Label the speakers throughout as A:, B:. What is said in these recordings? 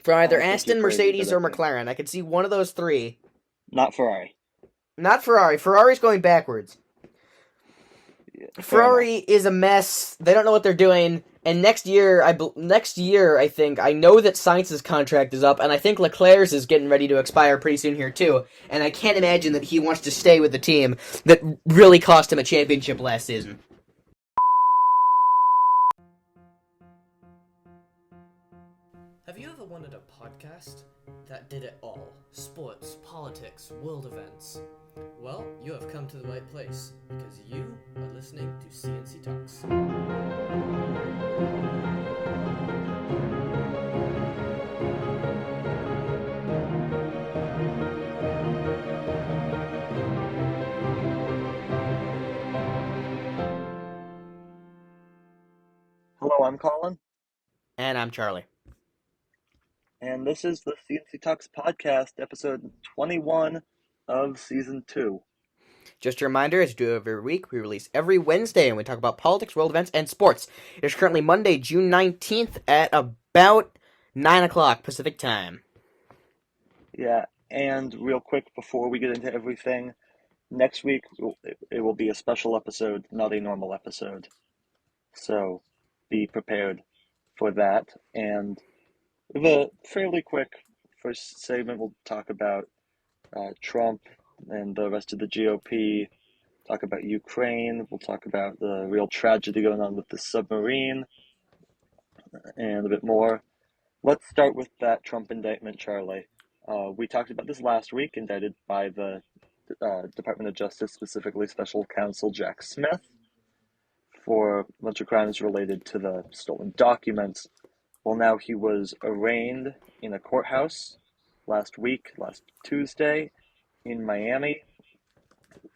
A: For either
B: I think you're
A: Aston,
B: crazy,
A: Mercedes,
B: but
A: or
B: okay.
A: McLaren. I could see one of those three.
B: Not Ferrari.
A: Not Ferrari. Ferrari's going backwards.
B: Yeah, fair enough.
A: Ferrari is a mess. They don't know what they're doing. And next year, I think I know that Sainz's contract is up, and I think Leclerc's is getting ready to expire pretty soon here too. And I can't imagine that he wants to stay with the team that really cost him a championship last season.
C: Have you ever wanted a podcast that did it all? Sports, politics, world events. Well, you have come to the right place, because you are listening to C&C Talks.
B: Hello, I'm Colin,
A: And I'm Charlie.
B: and this is the C&C Talks podcast, episode 21 of season 2.
A: Just a reminder, as we do every week, we release every Wednesday, and we talk about politics, world events, and sports. It is currently Monday, June 19th at about 9 o'clock Pacific time.
B: Yeah, and real quick before we get into everything, next week it will be a special episode, not a normal episode. So be prepared for that. And with a fairly quick first segment, we'll talk about Trump and the rest of the GOP, talk about Ukraine, we'll talk about the real tragedy going on with the submarine, and a bit more. Let's start with that Trump indictment, Charlie. We talked about this last week, indicted by the Department of Justice, specifically Special Counsel Jack Smith, for a bunch of crimes related to the stolen documents. Well, now he was arraigned in a courthouse last Tuesday, in Miami.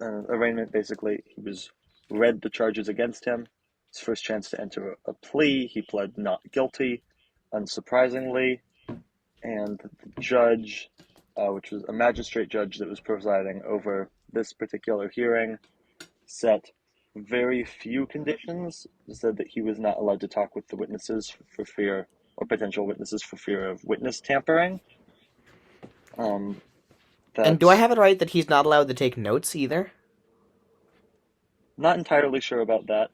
B: Arraignment, basically, he was read the charges against him. His first chance to enter a plea, he pled not guilty, unsurprisingly, and the judge, which was a magistrate judge that was presiding over this particular hearing, set very few conditions, said that he was not allowed to talk with the witnesses for fear, or potential witnesses for fear of witness tampering.
A: And do I
B: That's
A: have it right that he's not allowed to take notes either?
B: not entirely sure about that.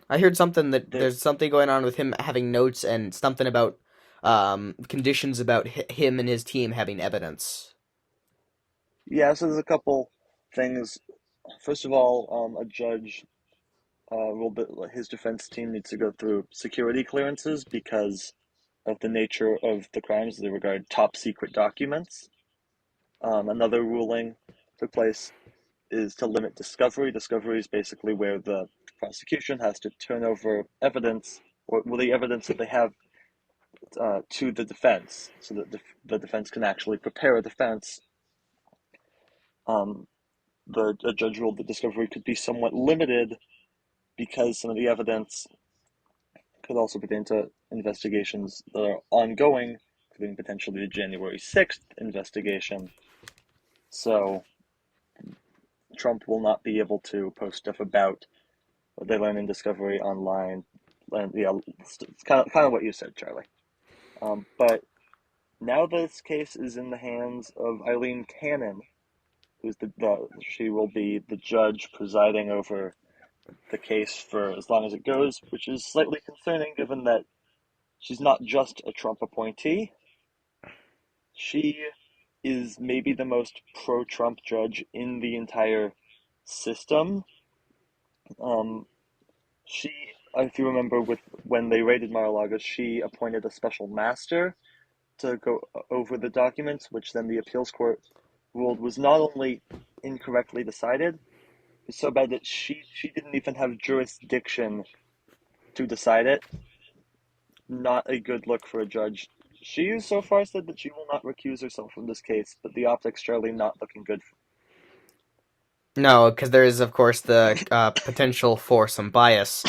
A: I heard something that
B: There,
A: there's something going on with him having notes and something about conditions about him and his team having evidence.
B: yeah, so there's a couple things. First of all, a judge ruled that his defense team needs to go through security clearances because of the nature of the crimes. They regard top secret documents. Another ruling took place is to limit discovery. Discovery is basically where the prosecution has to turn over evidence, or well, the evidence that they have, to the defense, so that the defense can actually prepare a defense. The judge ruled that discovery could be somewhat limited because some of the evidence could also pertain to investigations that are ongoing, including potentially the January 6th investigation. So Trump will not be able to post stuff about what they learn in Discovery online. And yeah, it's kind of what you said, Charlie. But now this case is in the hands of Eileen Cannon, who's she will be the judge presiding over the case for as long as it goes, which is slightly concerning given that she's not just a Trump appointee. She is maybe the most pro-Trump judge in the entire system. Um, she, if you remember, when they raided Mar-a-Lago, she appointed a special master to go over the documents, which then the appeals court ruled was not only incorrectly decided, it's so bad that she didn't even have jurisdiction to decide it. Not a good look for a judge. She so far said that she will not recuse herself from this case, but the optics surely not looking good.
A: No, because there is, of course, the potential for some bias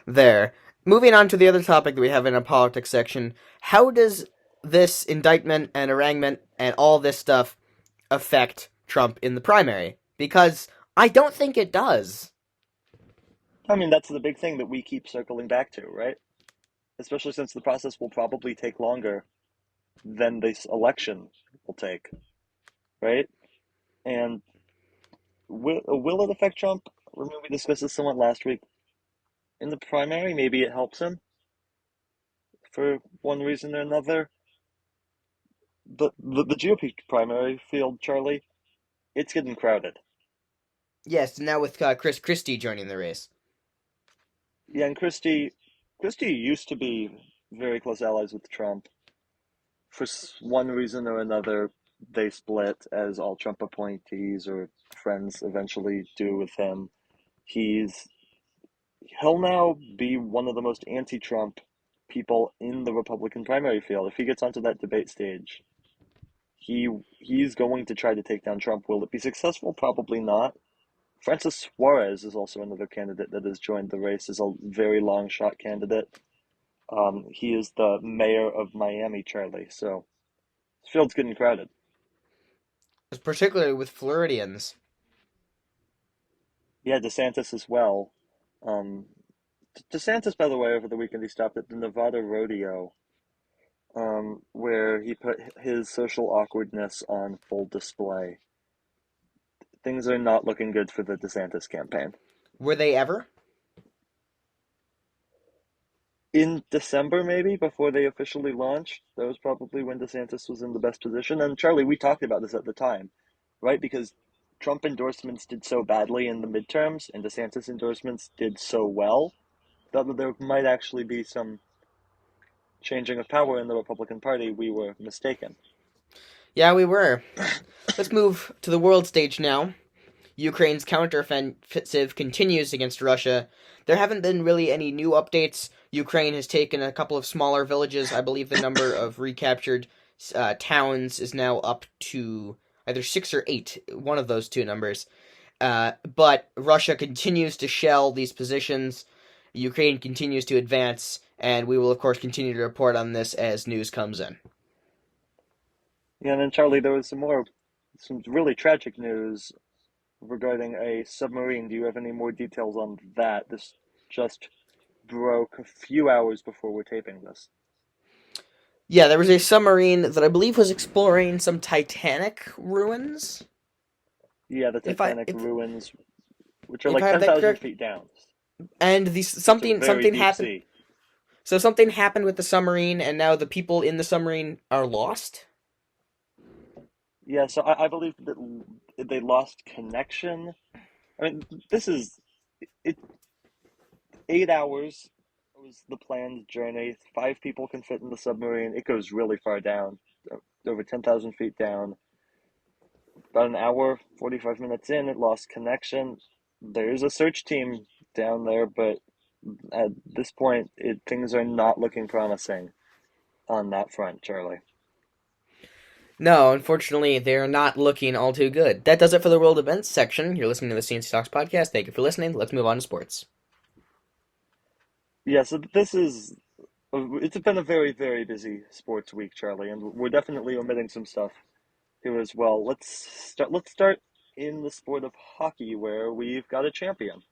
A: there. Moving on to the other topic that we have in our politics section, how does this indictment and arraignment and all this stuff affect Trump in the primary? Because I don't think it does.
B: I mean, that's the big thing that we keep circling back to, right? Especially since the process will probably take longer then this election will take, right? And will it affect Trump? Remember, we discussed this somewhat last week. In the primary, maybe it helps him for one reason or another. The GOP primary field, Charlie, it's getting crowded.
A: Yes, now with Chris Christie joining the race.
B: Yeah, and Christie used to be very close allies with Trump. For one reason or another, they split, as all Trump appointees or friends eventually do with him. He'll now be one of the most anti-Trump people in the Republican primary field. If he gets onto that debate stage, he's going to try to take down Trump. Will it be successful? Probably not. Francis Suarez is also another candidate that has joined the race as a very long shot candidate. He is the mayor of Miami, Charlie. So this field's getting crowded.
A: Particularly with Floridians.
B: Yeah, DeSantis as well. DeSantis, by the way, over the weekend he stopped at the Nevada rodeo, where he put his social awkwardness on full display. Things are not looking good for the DeSantis campaign.
A: Were they ever?
B: In December, maybe, before they officially launched, that was probably when DeSantis was in the best position. And Charlie, we talked about this at the time, right? Because Trump endorsements did so badly in the midterms, and DeSantis endorsements did so well, that there might actually be some changing of power in the Republican Party. We were mistaken.
A: Yeah, we were. Let's move to the world stage now. Ukraine's counteroffensive continues against Russia. There haven't been really any new updates. Ukraine has taken a couple of smaller villages. I believe the number of recaptured towns is now up to either 6 or 8, one of those two numbers. But Russia continues to shell these positions. Ukraine continues to advance, and we will, of course, continue to report on this as news comes in.
B: Yeah, and then Charlie, there was some really tragic news regarding a submarine. Do you have any more details on that? This just broke a few hours before we're taping this.
A: Yeah, there was a submarine that I believe was exploring some Titanic ruins.
B: Yeah, the Titanic ruins, which are like
A: I have that
B: 10,000
A: correct,
B: feet down.
A: and something happened.
B: Sea.
A: So something happened with the submarine, and now the people in the submarine are lost.
B: Yeah, so I believe that they lost connection. I mean, this is it. 8 hours was the planned journey. 5 people can fit in the submarine. It goes really far down, over 10,000 feet down. About an hour, 45 minutes in, it lost connection. There's a search team down there, but at this point, things are not looking promising on that front, Charlie.
A: No, unfortunately, they're not looking all too good. That does it for the world events section. You're listening to the C&C Talks podcast. Thank you for listening. Let's move on to sports.
B: Yeah, so it's been a very, very busy sports week, Charlie, and we're definitely omitting some stuff here as well. Let's start in the sport of hockey, where we've got a champion.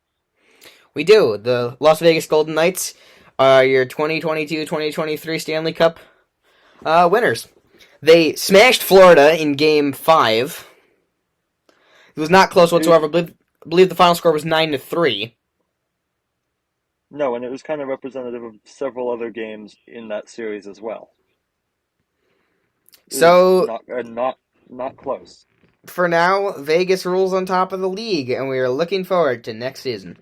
A: We do. The Las Vegas Golden Knights are your 2022-2023 Stanley Cup winners. They smashed Florida in Game 5. It was not close whatsoever. I believe the final score was 9-3.
B: No, and it was kind of representative of several other games in that series as well.
A: So
B: not close.
A: For now, Vegas rules on top of the league, and we are looking forward to next season.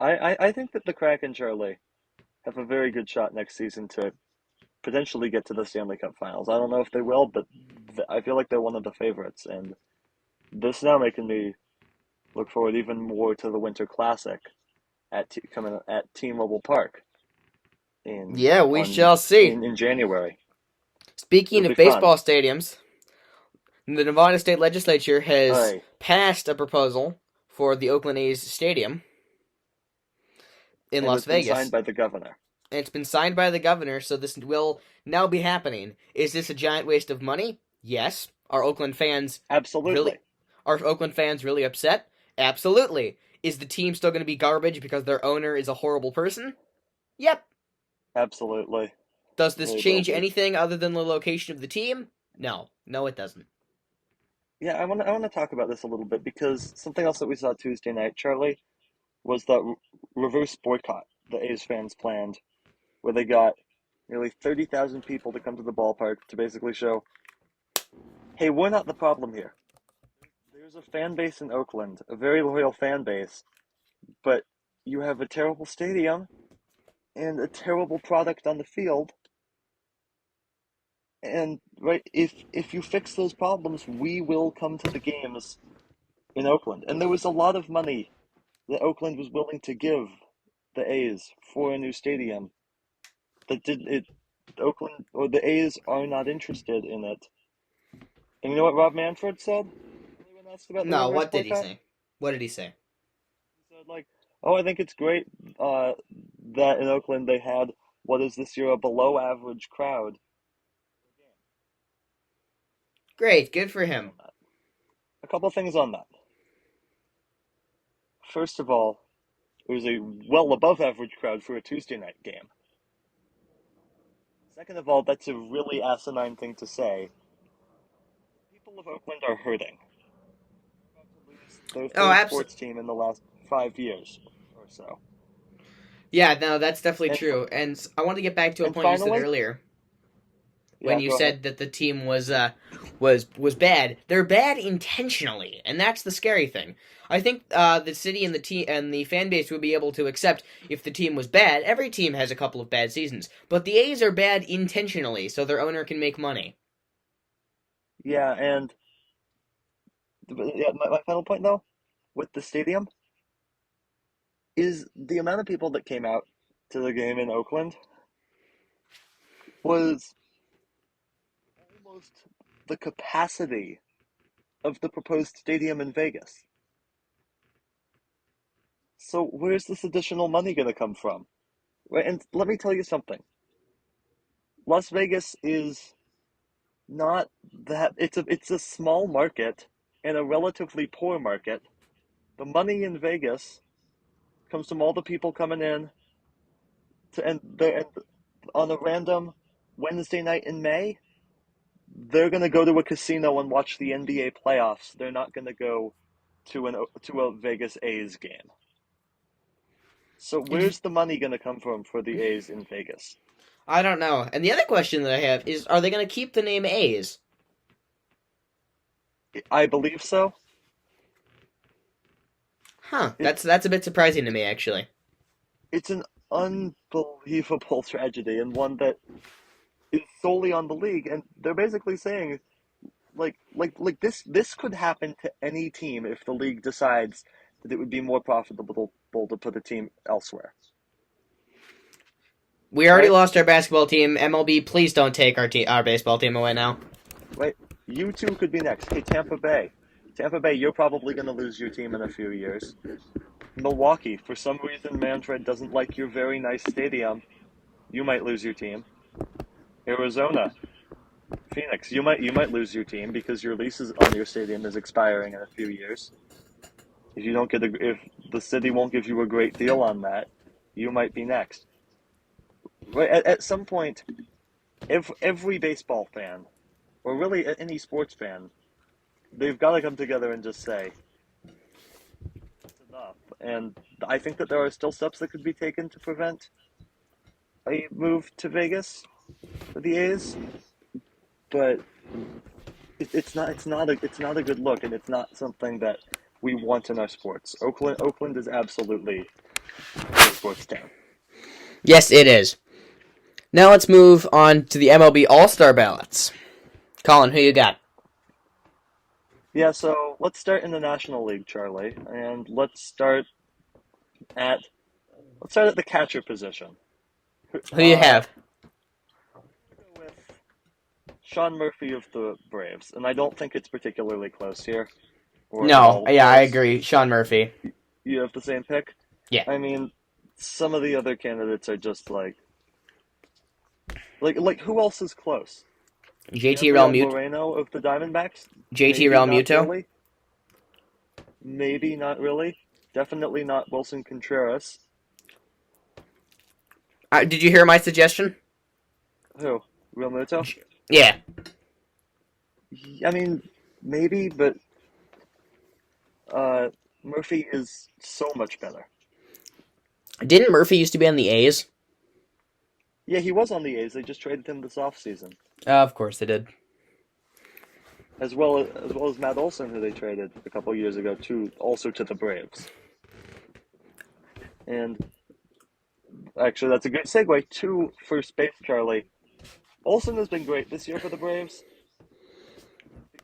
B: I think that the Kraken, Charlie, have a very good shot next season to potentially get to the Stanley Cup Finals. I don't know if they will, but I feel like they're one of the favorites, and this now making me look forward even more to the Winter Classic coming at T-Mobile Park.
A: We shall see
B: in January.
A: Speaking of baseball stadiums, the Nevada State Legislature has passed a proposal for the Oakland A's stadium in Las Vegas.
B: It's been signed by the governor.
A: And it's been signed by the governor, so this will now be happening. Is this a giant waste of money? Yes. Are Oakland fans
B: absolutely?
A: Are Oakland fans really upset? Absolutely. Is the team still going to be garbage because their owner is a horrible person? Yep.
B: Absolutely.
A: Does this
B: Very
A: change
B: well.
A: anything other than the location of the team? No. No, it doesn't.
B: Yeah, I want to talk about this a little bit because something else that we saw Tuesday night, Charlie, was that reverse boycott the A's fans planned, where they got nearly 30,000 people to come to the ballpark to basically show, hey, we're not the problem here. There's a fan base in Oakland, a very loyal fan base, but you have a terrible stadium and a terrible product on the field. And right, if you fix those problems, we will come to the games in Oakland. And there was a lot of money that Oakland was willing to give the A's for a new stadium. That did it. Oakland or the A's are not interested in it. And you know what Rob Manfred said? When asked about the
A: No,
B: reverse
A: what did he
B: boycott,
A: say? What did he say?
B: he said like, "Oh, I think it's great that in Oakland they had what is this year a below average crowd."
A: Great, good for him.
B: A couple things on that. First of all, it was a well above average crowd for a Tuesday night game. Second of all, that's a really asinine thing to say. People of Oakland are hurting. They're about to lose their
A: Oh,
B: third sports team in the last 5 years or so.
A: Yeah, no, that's definitely
B: And
A: true. And I want to get back to a
B: and
A: point you said
B: finally,
A: earlier when
B: yeah,
A: you
B: go ahead.
A: said that the team was bad. They're bad intentionally, and that's the scary thing. I think the city and the team and the fan base would be able to accept if the team was bad. Every team has a couple of bad seasons, but the A's are bad intentionally, so their owner can make money.
B: Yeah, and yeah, my final point though, with the stadium, is the amount of people that came out to the game in Oakland was almost the capacity of the proposed stadium in Vegas. So where's this additional money going to come from? Right, and let me tell you something. Las Vegas is not that it's a small market and a relatively poor market. The money in Vegas comes from all the people coming in and on a random Wednesday night in May, they're going to go to a casino and watch the NBA playoffs. They're not going to go to a Vegas A's game. So where's the money going to come from for the A's in Vegas?
A: I don't know. And the other question that I have is, are they going to keep the name A's?
B: I believe so.
A: Huh?
B: It's
A: That's a bit surprising to me, actually.
B: it's an unbelievable tragedy and one that is solely on the league. And they're basically saying like this could happen to any team if the league decides that it would be more profitable to put a team elsewhere.
A: We already
B: Right?
A: lost our basketball team. MLB, please don't take our baseball team away now.
B: Right? You two could be next. Hey, Tampa Bay. Tampa Bay, you're probably going to lose your team in a few years. Milwaukee, for some reason, Manfred doesn't like your very nice stadium. You might lose your team. Arizona, Phoenix, you might lose your team because your lease on your stadium is expiring in a few years. If the city won't give you a great deal on that, you might be next. Right? At some point, every baseball fan, or really any sports fan, they've got to come together and just say, it's enough. And I think that there are still steps that could be taken to prevent a move to Vegas for the A's, but it's not a good look, and it's not something that we want in our sports. Oakland is absolutely a sports town.
A: Yes, it is. Now let's move on to the MLB All-Star ballots. Colin, who you got?
B: Yeah, so let's start in the National League, Charlie, and at let's start at the catcher position.
A: Who you
B: Uh,
A: have?
B: go with Sean Murphy of the Braves, and I don't think it's particularly close here, or at
A: No,
B: all
A: yeah, I
B: close.
A: agree. Sean Murphy.
B: You have the same pick?
A: Yeah.
B: I mean, some of the other candidates are just like who else is close?
A: JT
B: Gabriel
A: Realmuto.
B: Moreno of the Diamondbacks?
A: JT
B: Maybe not
A: Realmuto.
B: really. Maybe not really. Definitely not Wilson Contreras.
A: Did you hear my suggestion?
B: Who? Real Muto?
A: Yeah.
B: I mean, maybe, but uh, Murphy is so much better.
A: Didn't Murphy used to be on the A's?
B: Yeah, he was on the A's. They just traded him this offseason.
A: Of course they did.
B: As well as Matt Olson, who they traded a couple years ago to the Braves. And actually, that's a good segue to first base, Charlie. Olson has been great this year for the Braves.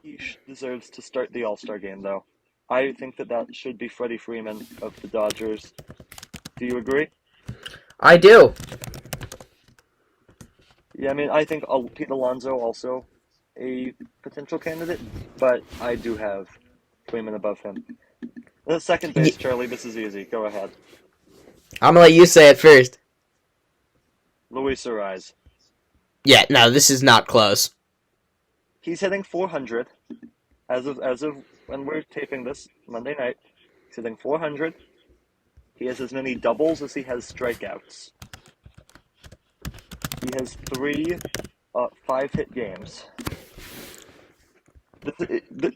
B: He deserves to start the All-Star game, though. I think that should be Freddie Freeman of the Dodgers. Do you agree?
A: I do.
B: Yeah, I mean, I think Pete Alonso also a potential candidate, but I do have Freeman above him. The second base, Charlie, this is easy. Go ahead.
A: I'm gonna let you say it first.
B: Luis Ariz.
A: Yeah, no, this is not close.
B: He's hitting 400 as of when we're taping this Monday night. He's hitting 400. He has as many doubles as he has strikeouts. He has three 5-hit games.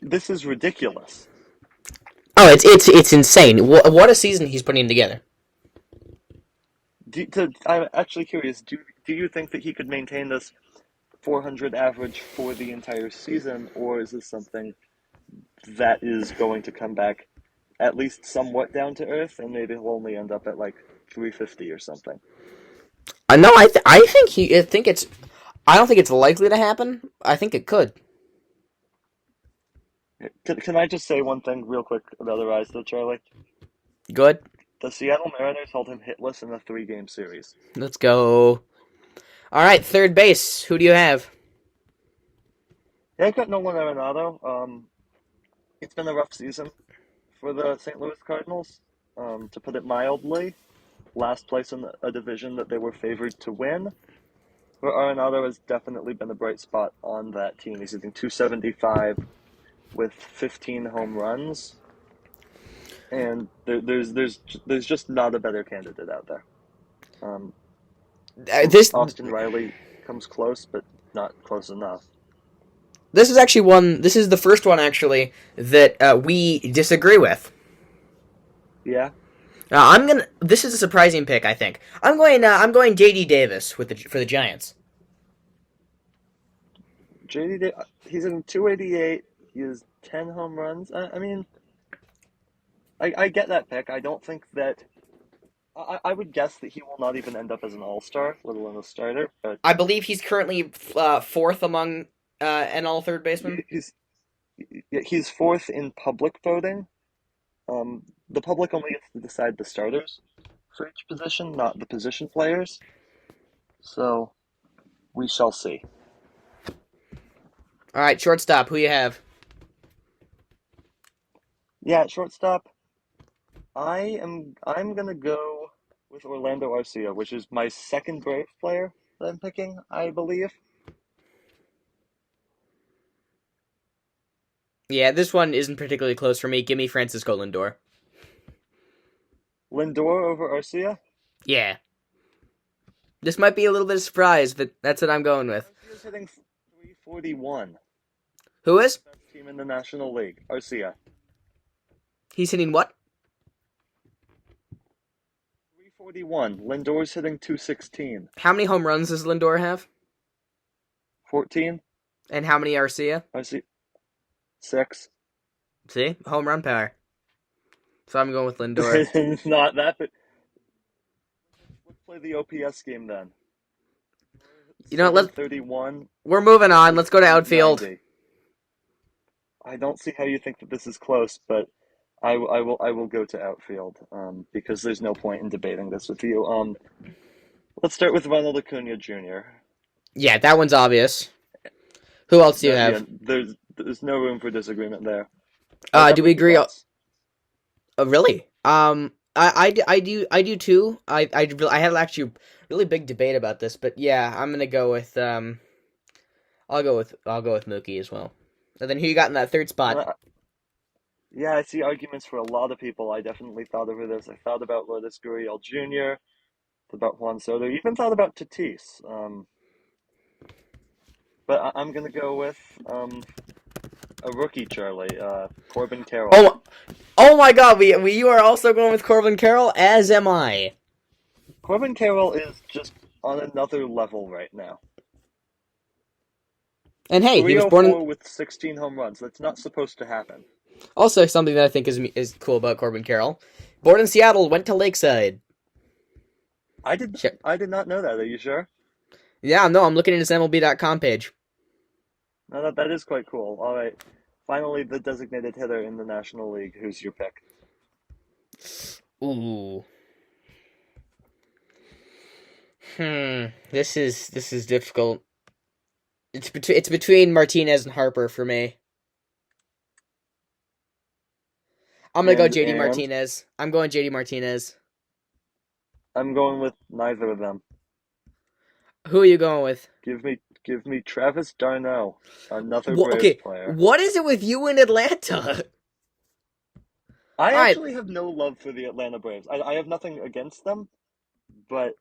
B: This is ridiculous.
A: Oh, it's insane. What a season he's putting together.
B: I'm actually curious. Do you think that he could maintain this 400 average for the entire season, or is this something that is going to come back at least somewhat down to earth, and maybe he'll only end up at like 350 or something?
A: No, I think it's. I don't think it's likely to happen. I think it could.
B: Can I just say one thing real quick about Ariz, though, Charlie?
A: Good.
B: The Seattle Mariners held him hitless in a 3-game series.
A: Let's go. All right, third base. Who do you have?
B: Yeah, I've got Nolan Arenado. It's been a rough season for the St. Louis Cardinals, to put it mildly. Last place in a division that they were favored to win. But Arenado has definitely been a bright spot on that team. He's hitting 275 with 15 home runs, and there's just not a better candidate out there.
A: This
B: Austin Riley comes close, but not close enough.
A: this is actually one. This is the first one actually that we disagree with.
B: Yeah.
A: This is a surprising pick. I think I'm going J.D. Davis for the Giants.
B: JD, he's in 288. He has 10 home runs. I mean, I get that pick. I don't think that. I would guess that he will not even end up as an all-star, let alone a starter. But
A: I believe he's currently fourth among NL third basemen.
B: he's fourth in public voting. The public only gets to decide the starters for each position, not the position players. So we shall see.
A: All right, shortstop. Who you have?
B: Yeah, at shortstop, I'm gonna go with Orlando Arcia, which is my second Braves player that I'm picking, I believe.
A: Yeah, this one isn't particularly close for me. Give me Francisco Lindor.
B: Lindor over Arcia.
A: Yeah. This might be a little bit of surprise, but that's what I'm going with.
B: Arcia's hitting 341.
A: Who is?
B: Best team in the National League. Arcia.
A: He's hitting what?
B: 341. Lindor's hitting 216.
A: How many home runs does Lindor have?
B: 14.
A: And how many Arcia?
B: Arcia 6.
A: See? Home run power. So I'm going with Lindor.
B: Not that, but let's play the OPS game then.
A: You know, let's
B: 31.
A: We're moving on. Let's go to outfield.
B: 90. I don't see how you think that this is close, but I will go to outfield because there's no point in debating this with you. Let's start with Ronald Acuna Jr.
A: Yeah, that one's obvious. Who else do you have?
B: Yeah, there's no room for disagreement there.
A: Do we agree? Really? I do too. I had actually a really big debate about this, but yeah, I'm gonna go with I'll go with Mookie as well. And then who you got in that third spot?
B: Yeah, I see arguments for a lot of people. I definitely thought over this. I thought about Lourdes Gurriel Jr., about Juan Soto, even thought about Tatis. but I'm gonna go with a rookie, Charlie. Corbin Carroll.
A: Oh my God! You are also going with Corbin Carroll, as am I.
B: Corbin Carroll is just on another level right now.
A: And hey, he was born in,
B: 304 with 16 home runs. That's not supposed to happen.
A: also something that I think is cool about Corbin Carroll. Born in Seattle, went to Lakeside. Sure.
B: I did not know that. Are you sure?
A: Yeah, no, I'm looking at his MLB.com page.
B: No, that is quite cool. All right. Finally, the designated hitter in the National League. Who's your pick?
A: Ooh. This is difficult. It's between Martinez and Harper for me. I'm gonna go JD
B: And
A: Martinez. I'm going JD Martinez.
B: I'm going with neither of them.
A: Who are you going with?
B: Give me Travis d'Arnaud, another Braves
A: Okay,
B: player.
A: what is it with you in Atlanta?
B: I
A: All right,
B: actually have no love for the Atlanta Braves. I have nothing against them, but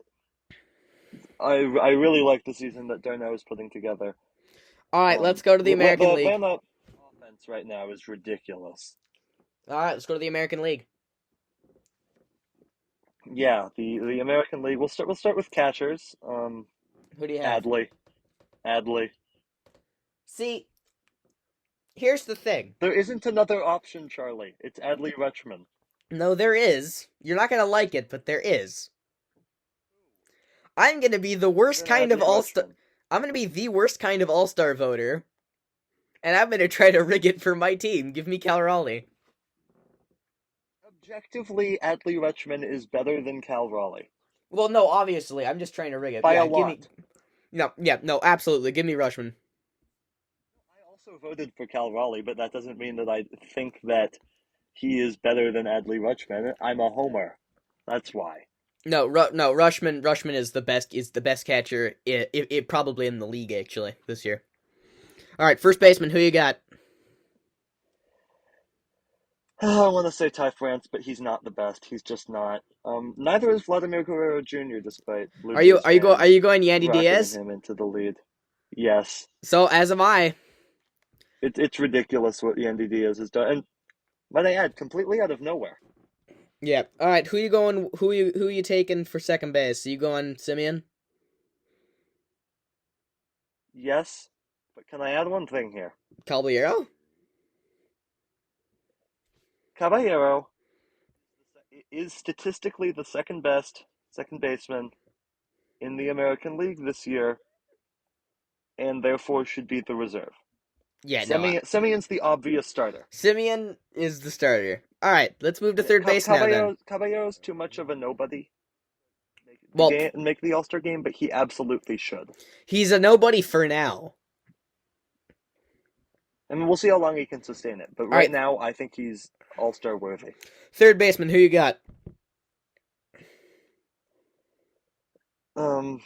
B: I really like the season that d'Arnaud is putting together.
A: all right. Let's go to the American
B: The
A: League.
B: Atlanta offense right now is ridiculous.
A: All right, let's go to the American League.
B: Yeah, the American League. We'll start with catchers.
A: Who do you have?
B: Adley.
A: See, here's the thing.
B: There isn't another option, Charlie. It's Adley Rutschman.
A: No, there is. You're not gonna like it, but there is. I'm gonna be the worst kind of all-star. I'm gonna be the worst kind of all-star voter, and I'm gonna try to rig it for my team. Give me Cal Raleigh.
B: Objectively, Adley Rutschman is better than Cal Raleigh.
A: Well, no, obviously, I'm just trying to rig it.
B: By
A: Yeah,
B: a lot.
A: No, absolutely. Give me Rushman.
B: I also voted for Cal Raleigh, but that doesn't mean that I think that he is better than Adley Rutschman. I'm a homer. That's why.
A: No, Rushman. Rushman is the best. Is the best catcher. It probably in the league actually this year. All right, first baseman. Who you got?
B: I want to say Ty France, but he's not the best. He's just not. Neither is Vladimir Guerrero Jr., despite Blue Jays
A: Are you going Yandy
B: rocketing
A: Diaz?
B: him into the lead. Yes.
A: So as am I.
B: It's ridiculous what Yandy Diaz has done, and might I add, completely out of nowhere.
A: Yeah. All right. Who you going? Who you taking for second base? Are you going Simeon?
B: Yes, but can I add one thing here?
A: Caballero?
B: Caballero is statistically the second best second baseman in the American League this year, and therefore should be the reserve.
A: Yeah.
B: Simeon's the obvious starter.
A: Simeon is the starter. All right. Let's move to third base now. Then.
B: Caballero's too much of a nobody.
A: Well,
B: make the All-Star game, but he absolutely should.
A: He's a nobody for now.
B: I mean, we'll see how long he can sustain it. But right now, I think he's All-Star worthy.
A: Third baseman, who you got?
B: Well,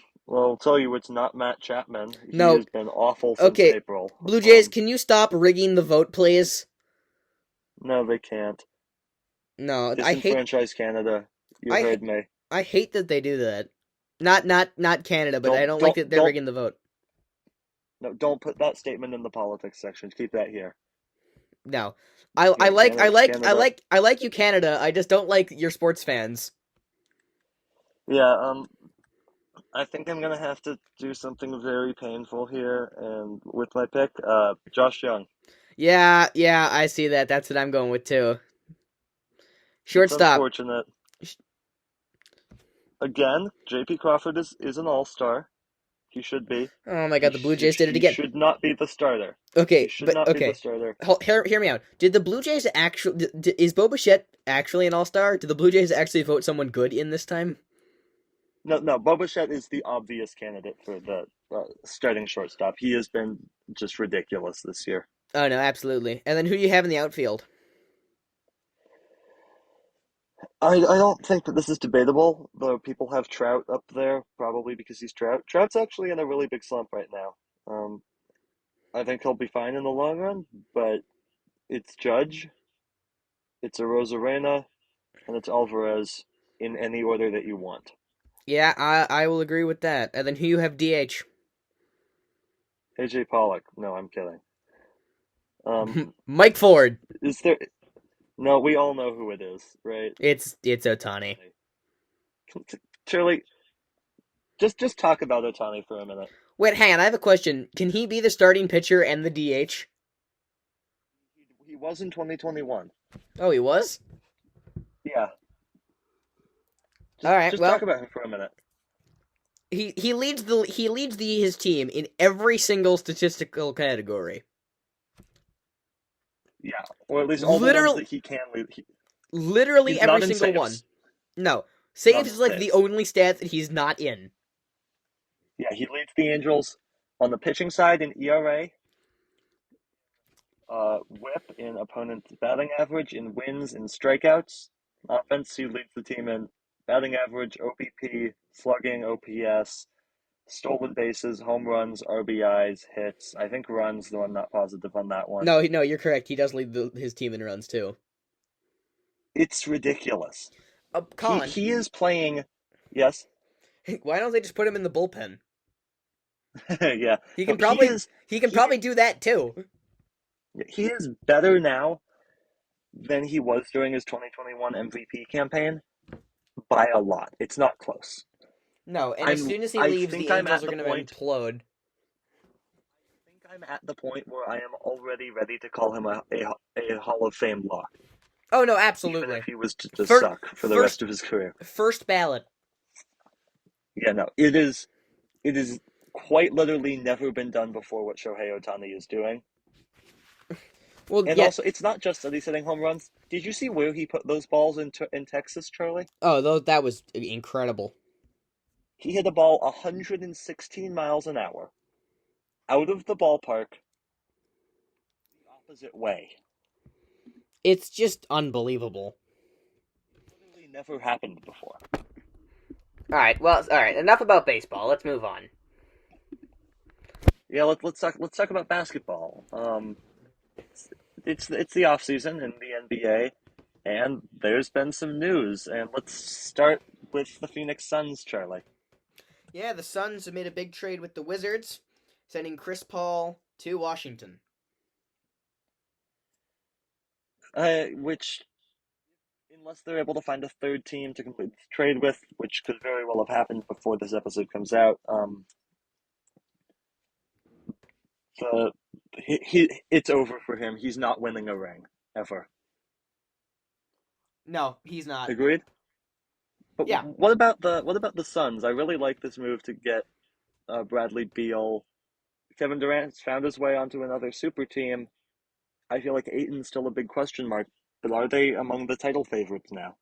B: I'll tell you, it's not Matt Chapman. He
A: No.
B: has been awful since April.
A: Blue Jays, can you stop rigging the vote, please?
B: No, they can't.
A: No,
B: Disenfranchise Canada. You heard me.
A: I hate that they do that. Not Canada, but I don't like that they're rigging the vote.
B: No, don't put that statement in the politics section. Keep that here.
A: No, I like you, Canada. I just don't like your sports fans.
B: Yeah. I think I'm gonna have to do something very painful here, and with my pick, Josh Young.
A: Yeah, I see that. That's what I'm going with too. Shortstop.
B: It's unfortunate. Again, J.P. Crawford is an all-star. He should be.
A: Oh my God, the Blue Jays did it again.
B: He should not be the starter.
A: Okay,
B: he should not be the starter.
A: Hear me out. Did the Blue Jays actually? Is Bo Bichette actually an all-star? Did the Blue Jays actually vote someone good in this time?
B: No. Bo Bichette is the obvious candidate for the starting shortstop. He has been just ridiculous this year.
A: Oh no, absolutely. And then who do you have in the outfield?
B: I don't think that this is debatable, though people have Trout up there, probably because he's Trout. Trout's actually in a really big slump right now. I think he'll be fine in the long run, but it's Judge, it's Arozarena, and it's Alvarez in any order that you want.
A: Yeah, I will agree with that. And then who you have DH?
B: AJ Pollock. No, I'm kidding.
A: Mike Ford.
B: Is there? No, we all know who it is, right?
A: It's Otani.
B: Charlie, just talk about Otani for a minute.
A: Wait, hang on. I have a question. Can he be the starting pitcher and the DH?
B: He was in 2021.
A: Oh, he was?
B: Yeah.
A: All right.
B: Just talk
A: Well,
B: about him for a minute.
A: he leads his team in every single statistical category.
B: Yeah, or at least all the ones that he can lead.
A: Literally
B: He's
A: every
B: not in
A: single one.
B: saves.
A: No,
B: Not
A: saves
B: in
A: is like the
B: saves.
A: only stat that he's not in.
B: Yeah, he leads the Angels on the pitching side in ERA, WHIP in opponent's batting average, in wins, in strikeouts. Offense, he leads the team in batting average, OBP, slugging, OPS, stolen bases, home runs, RBIs, hits. I think runs, though I'm not positive on that one.
A: No, you're correct. He does lead his team in runs too.
B: It's ridiculous.
A: Colin,
B: He is playing. Yes.
A: why don't they just put him in the bullpen?
B: Yeah.
A: He
B: No,
A: can probably do that too.
B: he is better now than he was during his 2021 MVP campaign by a lot. It's not close.
A: No, and as soon as he
B: I
A: leaves,
B: think
A: the
B: I'm
A: Angels
B: at
A: are
B: the
A: going to
B: point.
A: implode.
B: I think I'm at the point where I am already ready to call him a Hall of Fame lock,
A: Oh no,
B: even
A: absolutely.
B: if he was to just
A: Fir-
B: suck for the rest of his career.
A: First ballot.
B: Yeah, no, it is quite literally never been done before what Shohei Ohtani is doing.
A: Well,
B: And
A: yeah.
B: also, it's not just that he's hitting home runs. Did you see where he put those balls in Texas, Charlie?
A: Oh, that was incredible.
B: He hit a ball 116 miles an hour out of the ballpark the opposite way.
A: It's just unbelievable.
B: Literally never happened before.
A: All right. Enough about baseball. Let's move on.
B: Yeah, let's talk about basketball. It's the off season in the NBA, and there's been some news. And let's start with the Phoenix Suns, Charlie.
A: Yeah, the Suns have made a big trade with the Wizards, sending Chris Paul to Washington.
B: Which, unless they're able to find a third team to complete the trade with, which could very well have happened before this episode comes out, it's over for him. He's not winning a ring ever.
A: No, he's not.
B: Agreed. But
A: yeah.
B: What about the Suns? I really like this move to get Bradley Beal. Kevin Durant's found his way onto another super team. I feel like Ayton's still a big question mark, but are they among the title favorites now?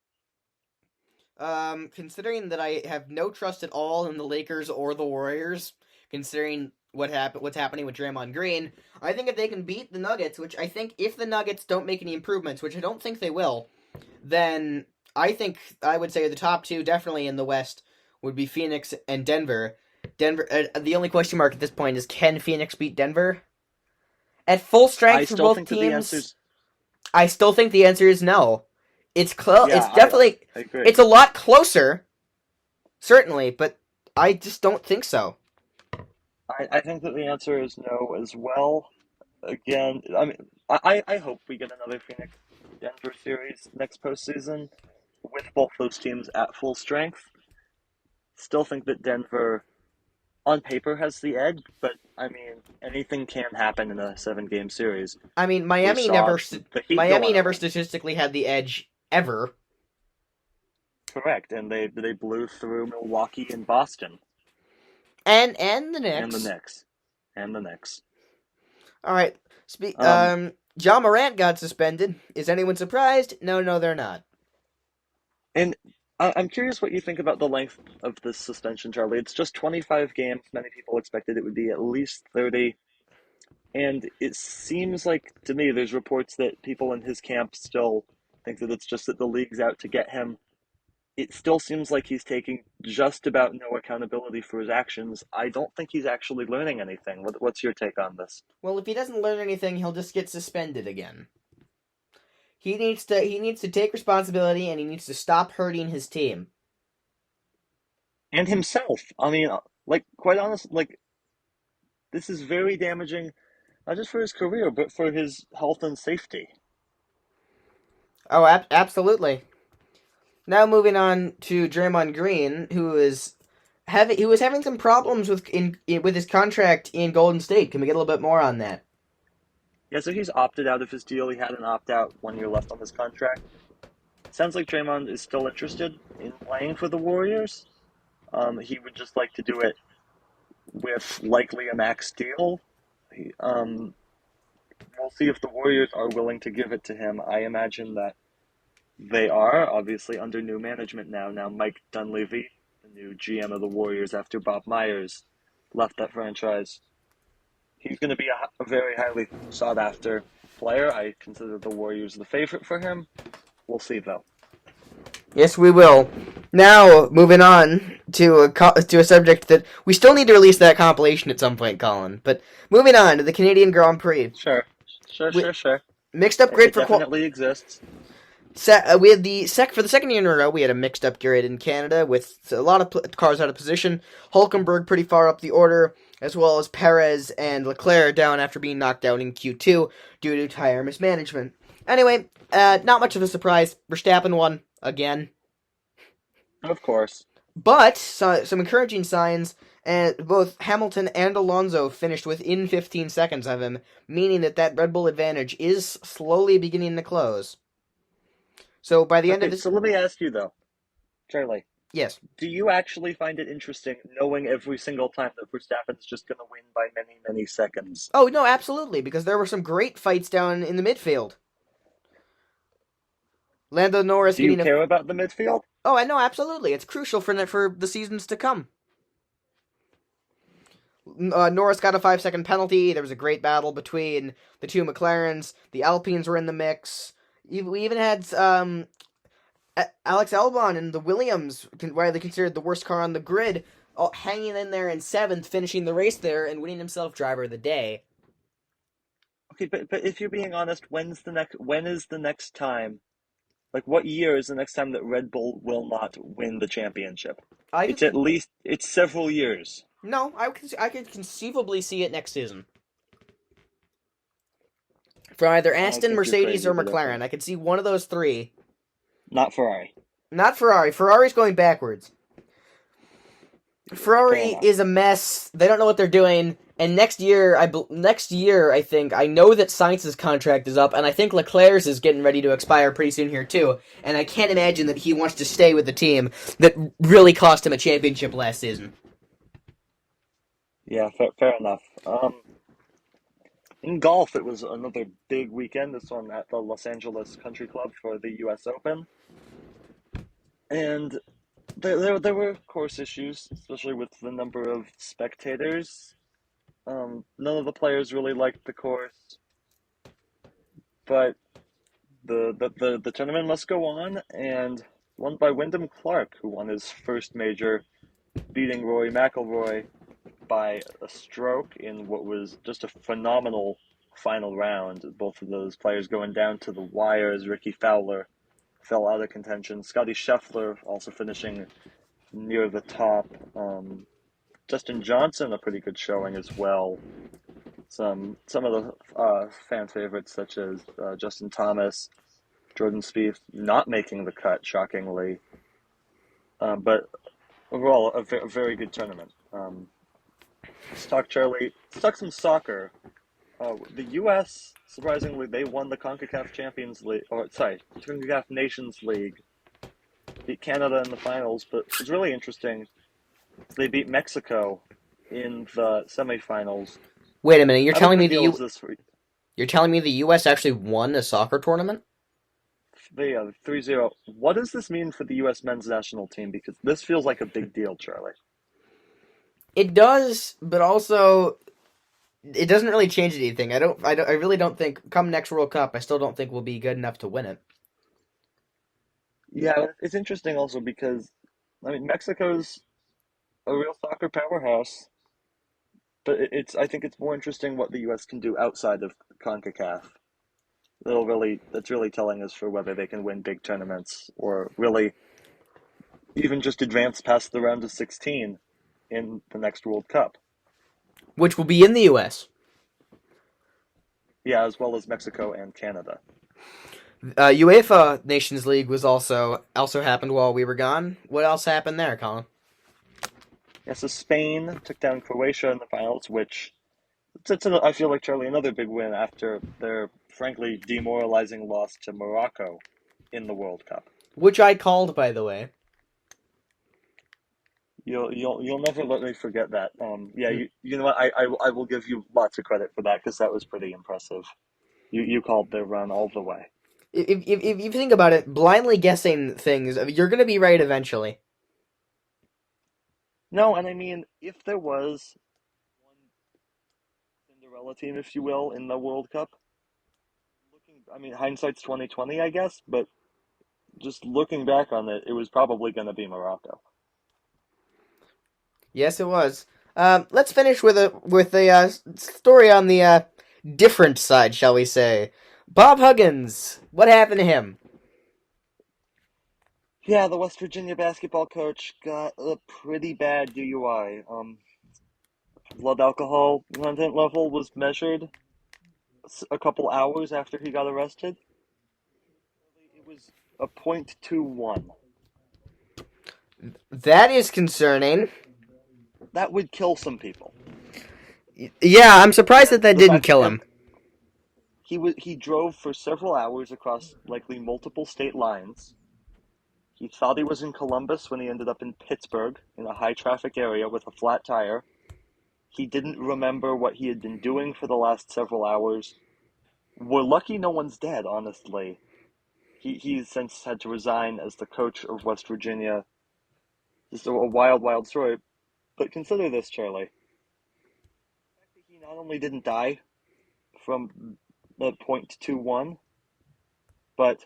A: Considering that I have no trust at all in the Lakers or the Warriors, considering what's happening with Draymond Green, I think if they can beat the Nuggets, which I think if the Nuggets don't make any improvements, which I don't think they will, then I think I would say the top two definitely in the West would be Phoenix and Denver. The only question mark at this point is, can Phoenix beat Denver? At full strength for both teams, I still think the answer is no. It's close.
B: Yeah,
A: it's definitely.
B: I agree.
A: It's a lot closer, certainly, but I just don't think so.
B: I think that the answer is no as well. Again, I mean, I hope we get another Phoenix Denver series next postseason with both those teams at full strength. Still think that Denver, on paper, has the edge, but I mean, anything can happen in a 7-game series.
A: I mean, Miami never statistically had the edge ever.
B: Correct, and they blew through Milwaukee and Boston.
A: And the Knicks.
B: And the Knicks.
A: All right. Ja Morant got suspended. Is anyone surprised? No, they're not.
B: And I'm curious what you think about the length of this suspension, Charlie. It's just 25 games. Many people expected it would be at least 30. And it seems like, to me, there's reports that people in his camp still think that it's just that the league's out to get him. It still seems like he's taking just about no accountability for his actions. I don't think he's actually learning anything. What's your take on this?
A: Well, if he doesn't learn anything, he'll just get suspended again. He needs to take responsibility, and he needs to stop hurting his team.
B: And himself. I mean, like, quite honest, like, this is very damaging, not just for his career, but for his health and safety.
A: Oh, absolutely. Now moving on to Draymond Green, who was having some problems with his contract in Golden State. Can we get a little bit more on that?
B: Yeah, so he's opted out of his deal. He had an opt out 1 year left on his contract. Sounds like Draymond is still interested in playing for the Warriors. He would just like to do it with likely a max deal. We'll see if the Warriors are willing to give it to him. I imagine that they are, obviously under new management now. Now Mike Dunleavy, the new GM of the Warriors after Bob Myers left that franchise. He's going to be a very highly sought after player. I consider the Warriors the favorite for him. We'll see, though.
A: Yes, we will. Now, moving on to a subject that we still need to release that compilation at some point, Colin. But moving on to the Canadian Grand Prix.
B: Sure.
A: Mixed up grid
B: It
A: for
B: definitely exists.
A: we had for the second year in a row, we had a mixed up grid in Canada with a lot of cars out of position. Hulkenberg pretty far up the order, as well as Perez and Leclerc down after being knocked out in Q2 due to tire mismanagement. Anyway, not much of a surprise. Verstappen won again.
B: Of course.
A: But some encouraging signs, and both Hamilton and Alonso finished within 15 seconds of him, meaning that Red Bull advantage is slowly beginning to close. So by the end of this...
B: So let me ask you, though, Charlie.
A: Yes.
B: Do you actually find it interesting knowing every single time that Verstappen's just going to win by many, many seconds?
A: Oh, no, absolutely, because there were some great fights down in the midfield. Lando Norris
B: Do you care about the midfield?
A: Oh, I know, absolutely. It's crucial for the seasons to come. Norris got a 5-second penalty. There was a great battle between the two McLarens. The Alpines were in the mix. We even had Alex Albon and the Williams, widely considered the worst car on the grid, hanging in there in 7th, finishing the race there and winning himself driver of the day.
B: Okay, but if you're being honest, when is the next time? Like, what year is the next time that Red Bull will not win the championship? It's several years.
A: No, I could conceivably see it next season. For either Aston, Mercedes, or McLaren. I could see one of those three.
B: Not Ferrari.
A: Not Ferrari. Ferrari's going backwards. Ferrari is a mess. They don't know what they're doing. And next year, I think, I know that Sainz's contract is up, and I think Leclerc's is getting ready to expire pretty soon here, too. And I can't imagine that he wants to stay with the team that really cost him a championship last season.
B: Yeah, fair enough. In golf, it was another big weekend, this one at the Los Angeles Country Club for the U.S. Open. And there were course issues, especially with the number of spectators. None of the players really liked the course, but the tournament must go on, and won by Wyndham Clark, who won his first major, beating Rory McIlroy by a stroke in what was just a phenomenal final round. Both of those players going down to the wire as Ricky Fowler fell out of contention. Scotty Scheffler also finishing near the top. Justin Johnson, a pretty good showing as well. Some of the fan favorites, such as Justin Thomas, Jordan Spieth, not making the cut, shockingly. But overall, a very good tournament. Let's talk, Charlie. Let's talk some soccer. The U.S., surprisingly, they won the CONCACAF CONCACAF Nations League. Beat Canada in the finals, but it was really interesting. They beat Mexico in the semifinals.
A: Wait a minute, you're telling me the U.S. actually won a soccer tournament?
B: Yeah, 3-0. What does this mean for the U.S. men's national team? Because this feels like a big deal, Charlie.
A: It does, but also it doesn't really change anything. I really don't think come next World Cup, I still don't think we'll be good enough to win it.
B: Yeah, it's interesting also because Mexico's a real soccer powerhouse, but I think it's more interesting what the U.S. can do outside of CONCACAF. That's really telling us for whether they can win big tournaments or really even just advance past the round of 16 in the next World Cup.
A: which will be in the U.S.
B: Yeah, as well as Mexico and Canada.
A: UEFA Nations League was also happened while we were gone. What else happened there, Colin?
B: Yeah, so Spain took down Croatia in the finals, which I feel like, Charlie, another big win after their frankly demoralizing loss to Morocco in the World Cup.
A: Which I called, by the way.
B: You'll never let me forget that. Yeah, you know what? I will give you lots of credit for that because that was pretty impressive. You called their run all the way.
A: If you think about it, blindly guessing things, you're going to be right eventually.
B: No, and I mean, if there was one Cinderella team, if you will, in the World Cup, I mean, hindsight's 2020, I guess, but just looking back on it, it was probably going to be Morocco.
A: Yes, it was. Let's finish with a story on the different side, shall we say? Bob Huggins. What happened to him?
B: Yeah, the West Virginia basketball coach got a pretty bad DUI. Blood alcohol content level was measured a couple hours after he got arrested. It was a .21.
A: That is concerning.
B: That would kill some people.
A: Yeah, I'm surprised that
B: The
A: didn't
B: fact
A: kill
B: that
A: him.
B: he drove for several hours across likely multiple state lines. He thought he was in Columbus when he ended up in Pittsburgh in a high traffic area with a flat tire. He didn't remember what he had been doing for the last several hours. We're lucky no one's dead, honestly. He's since had to resign as the coach of West Virginia. Just a wild, wild story. But consider this, Charlie. The fact that he not only didn't die from the .21, but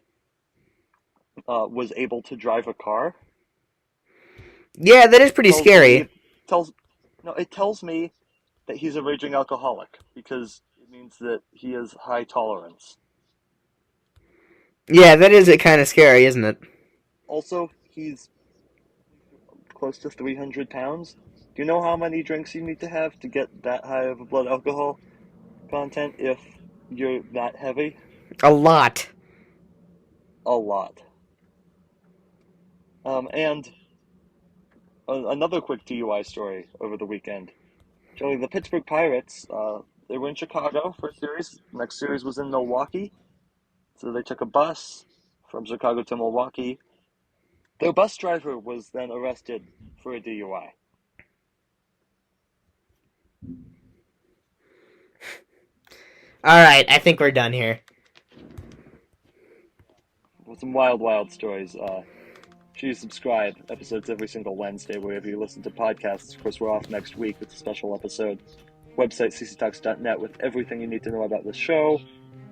B: was able to drive a car.
A: Yeah, that is pretty scary.
B: It tells me that he's a raging alcoholic because it means that he has high tolerance.
A: Yeah, that is kind of scary, isn't it?
B: Also, he's close to 300 pounds. Do you know how many drinks you need to have to get that high of a blood alcohol content if you're that heavy?
A: A lot.
B: A lot. And another quick DUI story over the weekend. Joey, the Pittsburgh Pirates, they were in Chicago for a series. Next series was in Milwaukee. So they took a bus from Chicago to Milwaukee. Their bus driver was then arrested for a DUI.
A: Alright, I think we're done here.
B: With some wild, wild stories. Sure you subscribe. Episodes every single Wednesday wherever you listen to podcasts. Of course, we're off next week with a special episode. Website cctalks.net with everything you need to know about the show.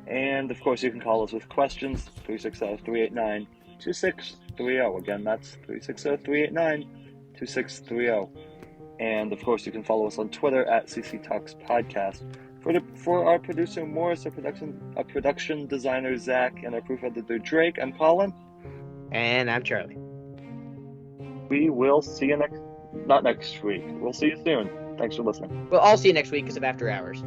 B: And of course, you can call us with questions. 360-389-2630. Again, that's 360-389-2630. And of course, you can follow us on Twitter at CC Talks Podcast. For our producer Morris, our production designer Zack, and our proof editor Drake, I'm Colin.
A: And I'm Charlie.
B: We will see you not next week. We'll see you soon. Thanks for listening.
A: Well, I'll see you next week because of After Hours.